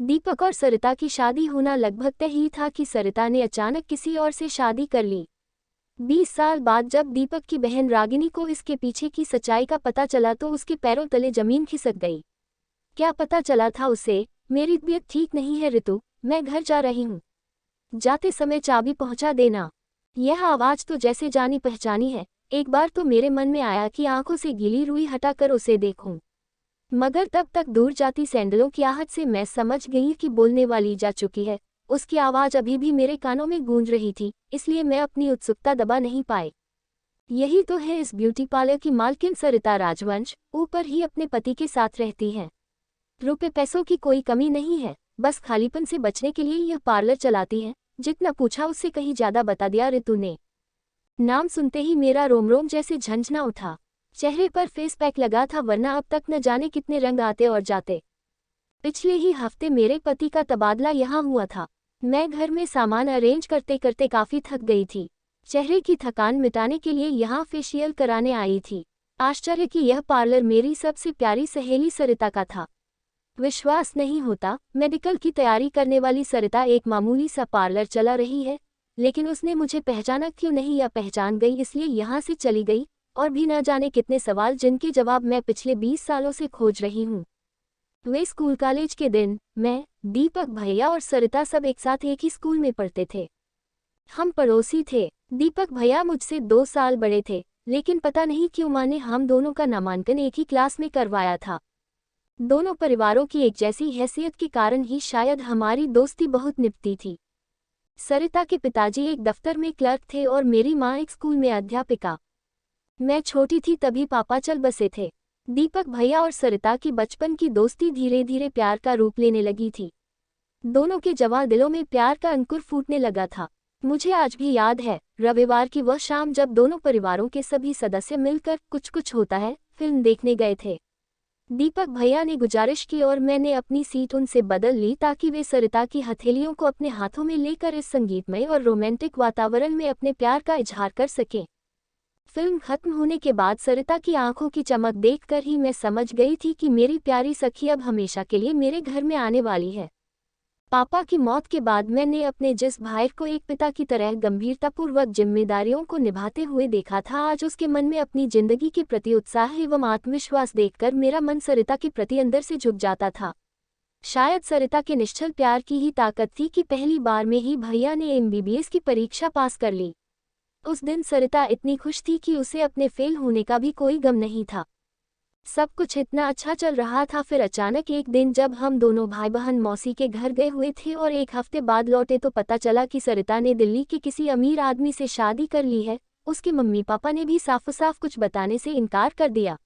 दीपक और सरिता की शादी होना लगभग तय ही था कि सरिता ने अचानक किसी और से शादी कर ली। 20 साल बाद जब दीपक की बहन रागिनी को इसके पीछे की सच्चाई का पता चला तो उसके पैरों तले जमीन खिसक गई। क्या पता चला था उसे? मेरी तबीयत ठीक नहीं है ऋतु, मैं घर जा रही हूँ। जाते समय चाबी पहुँचा देना। यह आवाज़ तो जैसे जानी पहचानी है। एक बार तो मेरे मन में आया कि आंखों से गीली रुई हटाकर उसे देखूं। मगर तब तक दूर जाती सैंडलों की आहट से मैं समझ गई कि बोलने वाली जा चुकी है। उसकी आवाज़ अभी भी मेरे कानों में गूंज रही थी, इसलिए मैं अपनी उत्सुकता दबा नहीं पाई। यही तो है इस ब्यूटी पार्लर की मालकिन सरिता राजवंश, ऊपर ही अपने पति के साथ रहती हैं। रुपए पैसों की कोई कमी नहीं है, बस खालीपन से बचने के लिए यह पार्लर चलाती है। जितना पूछा उससे कहीं ज्यादा बता दिया ऋतु ने। नाम सुनते ही मेरा रोम रोम जैसे झंझना उठा। चेहरे पर फेस पैक लगा था, वरना अब तक न जाने कितने रंग आते और जाते। पिछले ही हफ्ते मेरे पति का तबादला यहाँ हुआ था। मैं घर में सामान अरेंज करते करते काफी थक गई थी। चेहरे की थकान मिटाने के लिए यहाँ फेशियल कराने आई थी। आश्चर्य कि यह पार्लर मेरी सबसे प्यारी सहेली सरिता का था। विश्वास नहीं होता, मेडिकल की तैयारी करने वाली सरिता एक मामूली सा पार्लर चला रही है, लेकिन उसने मुझे पहचाना क्यों नहीं या पहचान गई इसलिए यहाँ से चली गई। और भी न जाने कितने सवाल जिनके जवाब मैं पिछले 20 सालों से खोज रही हूँ। वे स्कूल कॉलेज के दिन मैं, दीपक भैया और सरिता सब एक साथ एक ही स्कूल में पढ़ते थे। हम पड़ोसी थे। दीपक भैया मुझसे 2 साल बड़े थे, लेकिन पता नहीं क्यों माँ ने हम दोनों का नामांकन एक ही क्लास में करवाया था। दोनों परिवारों की एक जैसी हैसियत के कारण ही शायद हमारी दोस्ती बहुत निपटी थी। सरिता के पिताजी एक दफ्तर में क्लर्क थे और मेरी माँ एक स्कूल में अध्यापिका। मैं छोटी थी तभी पापा चल बसे थे। दीपक भैया और सरिता की बचपन की दोस्ती धीरे धीरे प्यार का रूप लेने लगी थी। दोनों के जवां दिलों में प्यार का अंकुर फूटने लगा था। मुझे आज भी याद है, रविवार की वह शाम जब दोनों परिवारों के सभी सदस्य मिलकर कुछ कुछ होता है फिल्म देखने गए थे। दीपक भैया ने गुजारिश की और मैंने अपनी सीट उनसे बदल ली ताकि वे सरिता की हथेलियों को अपने हाथों में लेकर इस संगीतमय और रोमांटिक वातावरण में अपने प्यार का इजहार कर सकें। फिल्म खत्म होने के बाद सरिता की आंखों की चमक देखकर ही मैं समझ गई थी कि मेरी प्यारी सखी अब हमेशा के लिए मेरे घर में आने वाली है। पापा की मौत के बाद मैंने अपने जिस भाई को एक पिता की तरह गंभीरतापूर्वक जिम्मेदारियों को निभाते हुए देखा था, आज उसके मन में अपनी जिंदगी के प्रति उत्साह एवं आत्मविश्वास देखकर मेरा मन सरिता के प्रति अंदर से झुक जाता था। शायद सरिता के निश्चल प्यार की ही ताकत थी कि पहली बार में ही भैया ने MBBS की परीक्षा पास कर ली। उस दिन सरिता इतनी खुश थी कि उसे अपने फेल होने का भी कोई गम नहीं था। सब कुछ इतना अच्छा चल रहा था, फिर अचानक एक दिन जब हम दोनों भाई बहन मौसी के घर गए हुए थे और एक हफ्ते बाद लौटे तो पता चला कि सरिता ने दिल्ली के किसी अमीर आदमी से शादी कर ली है। उसके मम्मी पापा ने भी साफ साफ कुछ बताने से इनकार कर दिया।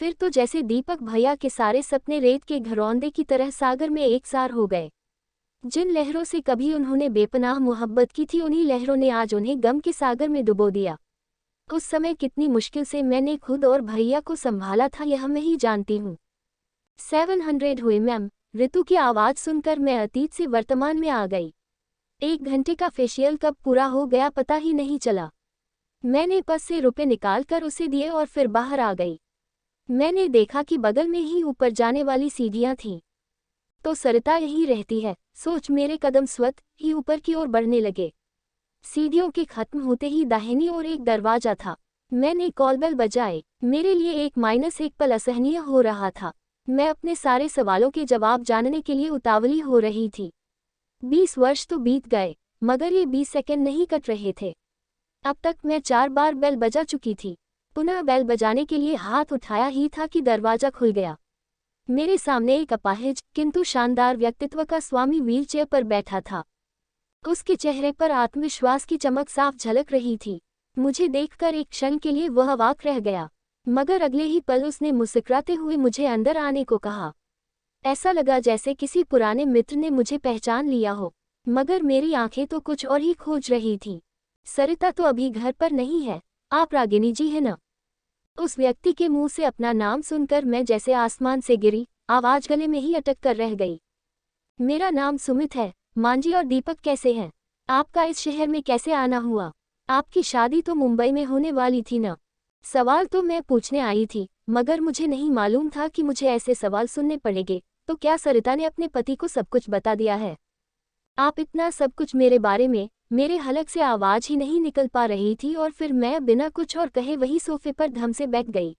फिर तो जैसे दीपक भैया के सारे सपने रेत के घरौंदे की तरह सागर में एकसार हो गए। जिन लहरों से कभी उन्होंने बेपनाह मोहब्बत की थी, उन्हीं लहरों ने आज उन्हें गम के सागर में डुबो दिया। उस समय कितनी मुश्किल से मैंने खुद और भैया को संभाला था यह मैं ही जानती हूँ। 700 हुए मैम। ऋतु की आवाज़ सुनकर मैं अतीत से वर्तमान में आ गई। 1 घंटे का फेशियल कब पूरा हो गया पता ही नहीं चला। मैंने पर्स से रुपए निकालकर उसे दिए और फिर बाहर आ गई। मैंने देखा कि बगल में ही ऊपर जाने वाली सीढ़ियाँ थीं। तो सरिता यही रहती है, सोच मेरे कदम स्वतः ही ऊपर की ओर बढ़ने लगे। सीढ़ियों के खत्म होते ही दाहिनी ओर एक दरवाजा था। मैंने कॉल बेल बजाए। मेरे लिए 1-1 पल असहनीय हो रहा था। मैं अपने सारे सवालों के जवाब जानने के लिए उतावली हो रही थी। 20 वर्ष तो बीत गए, मगर ये 20 सेकंड नहीं कट रहे थे। अब तक मैं 4 बार बेल बजा चुकी थी। पुनः बेल बजाने के लिए हाथ उठाया ही था कि दरवाजा खुल गया। मेरे सामने एक अपाहिज किंतु शानदार व्यक्तित्व का स्वामी व्हीलचेयर पर बैठा था। उसके चेहरे पर आत्मविश्वास की चमक साफ झलक रही थी। मुझे देखकर एक क्षण के लिए वह अवाक रह गया, मगर अगले ही पल उसने मुस्कुराते हुए मुझे अंदर आने को कहा। ऐसा लगा जैसे किसी पुराने मित्र ने मुझे पहचान लिया हो, मगर मेरी आंखें तो कुछ और ही खोज रही थीं। सरिता तो अभी घर पर नहीं है, आप रागिनी जी हैं न? उस व्यक्ति के मुंह से अपना नाम सुनकर मैं जैसे आसमान से गिरी, आवाज गले में ही अटक कर रह गई। मेरा नाम सुमित है। मांजी और दीपक कैसे हैं? आपका इस शहर में कैसे आना हुआ? आपकी शादी तो मुंबई में होने वाली थी न? सवाल तो मैं पूछने आई थी, मगर मुझे नहीं मालूम था कि मुझे ऐसे सवाल सुनने पड़ेंगे, तो क्या सरिता ने अपने पति को सब कुछ बता दिया है? आप इतना सब कुछ मेरे बारे में, मेरे हलक से आवाज ही नहीं निकल पा रही थी और फिर मैं बिना कुछ और कहे वही सोफे पर धम से बैठ गई।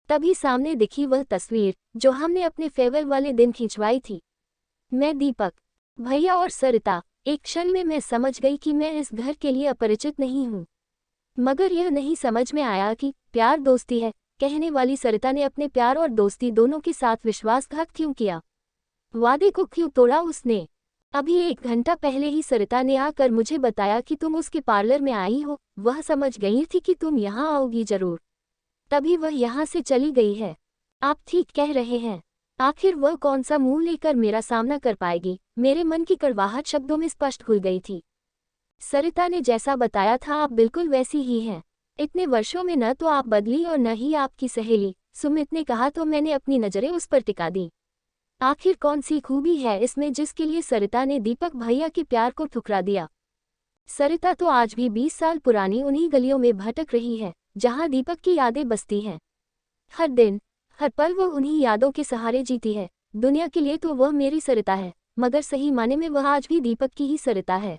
तभी सामने दिखी वह तस्वीर जो हमने अपने फेयरवेल वाले दिन खिंचवाई थी। मैं, दीपक भैया और सरिता। एक क्षण में मैं समझ गई कि मैं इस घर के लिए अपरिचित नहीं हूँ। मगर यह नहीं समझ में आया कि प्यार दोस्ती है कहने वाली सरिता ने अपने प्यार और दोस्ती दोनों के साथ विश्वासघात क्यों किया? वादे को क्यों तोड़ा उसने? अभी 1 घंटा पहले ही सरिता ने आकर मुझे बताया कि तुम उसके पार्लर में आई हो। वह समझ गई थी कि तुम यहाँ आओगी जरूर, तभी वह यहाँ से चली गई है। आप ठीक कह रहे हैं। आखिर वह कौन सा मुंह लेकर मेरा सामना कर पाएगी? मेरे मन की कड़वाहट शब्दों में स्पष्ट खुल गई थी। सरिता ने जैसा बताया था आप बिल्कुल वैसी ही हैं। इतने वर्षों में न तो आप बदली और न ही आपकी सहेली, सुमित ने कहा तो मैंने अपनी नजरें उस पर टिका दी। आखिर कौन सी खूबी है इसमें जिसके लिए सरिता ने दीपक भैया के प्यार को ठुकरा दिया? सरिता तो आज भी 20 साल पुरानी उन्हीं गलियों में भटक रही है जहां दीपक की यादें बसती हैं। हर दिन हर पल वह उन्हीं यादों के सहारे जीती है। दुनिया के लिए तो वह मेरी सरिता है, मगर सही माने में वह आज भी दीपक की ही सरिता है।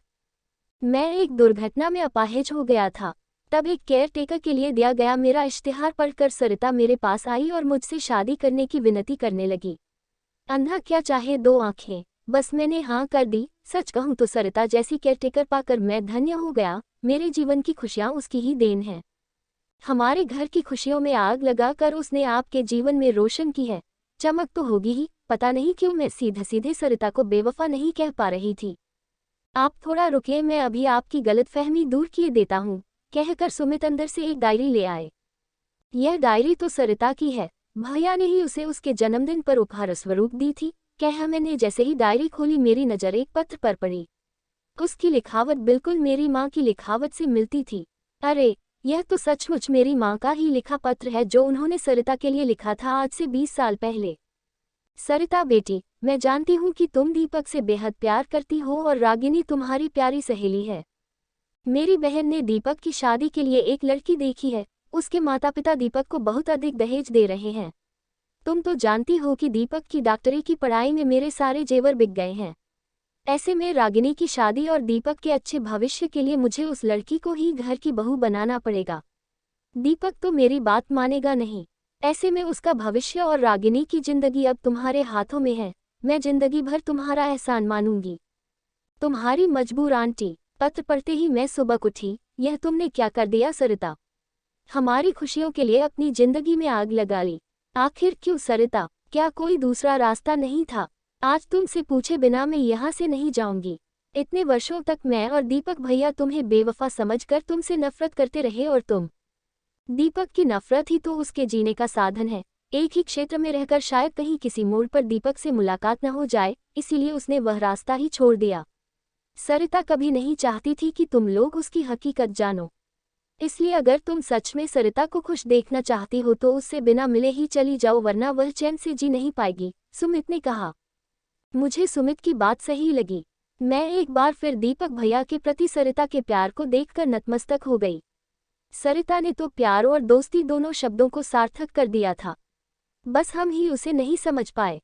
मैं एक दुर्घटना में अपाहिज हो गया था। तब एक केयर टेकर के लिए दिया गया मेरा इश्तिहार पढ़कर सरिता मेरे पास आई और मुझसे शादी करने की विनती करने लगी। अंधा क्या चाहे 2 आंखें, बस मैंने हाँ कर दी। सच कहूँ तो सरिता जैसी केयरटेकर पाकर मैं धन्य हो गया। मेरे जीवन की खुशियाँ उसकी ही देन है। हमारे घर की खुशियों में आग लगाकर उसने आपके जीवन में रोशन की है। चमक तो होगी ही। पता नहीं क्यों मैं सीधे सीधे सरिता को बेवफा नहीं कह पा रही थी। आप थोड़ा रुकिए, मैं अभी आपकी गलतफहमी दूर किए देता हूँ, कहकर सुमित अंदर से एक डायरी ले आए। यह डायरी तो सरिता की है। भैया ने ही उसे उसके जन्मदिन पर उपहार स्वरूप दी थी। कह मैंने जैसे ही डायरी खोली मेरी नजर एक पत्र पर पड़ी। उसकी लिखावट बिल्कुल मेरी माँ की लिखावट से मिलती थी। अरे, यह तो सचमुच मेरी माँ का ही लिखा पत्र है जो उन्होंने सरिता के लिए लिखा था आज से 20 साल पहले। सरिता बेटी, मैं जानती हूँ कि तुम दीपक से बेहद प्यार करती हो और रागिनी तुम्हारी प्यारी सहेली है। मेरी बहन ने दीपक की शादी के लिए एक लड़की देखी है। उसके माता पिता दीपक को बहुत अधिक दहेज दे रहे हैं। तुम तो जानती हो कि दीपक की डॉक्टरी की पढ़ाई में मेरे सारे जेवर बिक गए हैं। ऐसे में रागिनी की शादी और दीपक के अच्छे भविष्य के लिए मुझे उस लड़की को ही घर की बहू बनाना पड़ेगा। दीपक तो मेरी बात मानेगा नहीं। ऐसे में उसका भविष्य और रागिनी की जिंदगी अब तुम्हारे हाथों में है। मैं जिंदगी भर तुम्हारा एहसान मानूंगी। तुम्हारी मजबूर आंटी। पत्र पढ़ते ही मैं सुबह उठी। यह तुमने क्या कर दिया सरिता? हमारी खुशियों के लिए अपनी जिंदगी में आग लगा ली। आखिर क्यों सरिता? क्या कोई दूसरा रास्ता नहीं था? आज तुमसे पूछे बिना मैं यहाँ से नहीं जाऊंगी। इतने वर्षों तक मैं और दीपक भैया तुम्हें बेवफा समझकर तुमसे नफरत करते रहे और तुम। दीपक की नफरत ही तो उसके जीने का साधन है। एक ही क्षेत्र में रहकर शायद कहीं किसी मोड़ पर दीपक से मुलाकात न हो जाए, इसीलिए उसने वह रास्ता ही छोड़ दिया। सरिता कभी नहीं चाहती थी कि तुम लोग उसकी हकीकत जानो। इसलिए अगर तुम सच में सरिता को खुश देखना चाहती हो तो उससे बिना मिले ही चली जाओ, वरना वह चैन से जी नहीं पाएगी, सुमित ने कहा। मुझे सुमित की बात सही लगी। मैं एक बार फिर दीपक भैया के प्रति सरिता के प्यार को देखकर नतमस्तक हो गई। सरिता ने तो प्यार और दोस्ती दोनों शब्दों को सार्थक कर दिया था, बस हम ही उसे नहीं समझ पाए।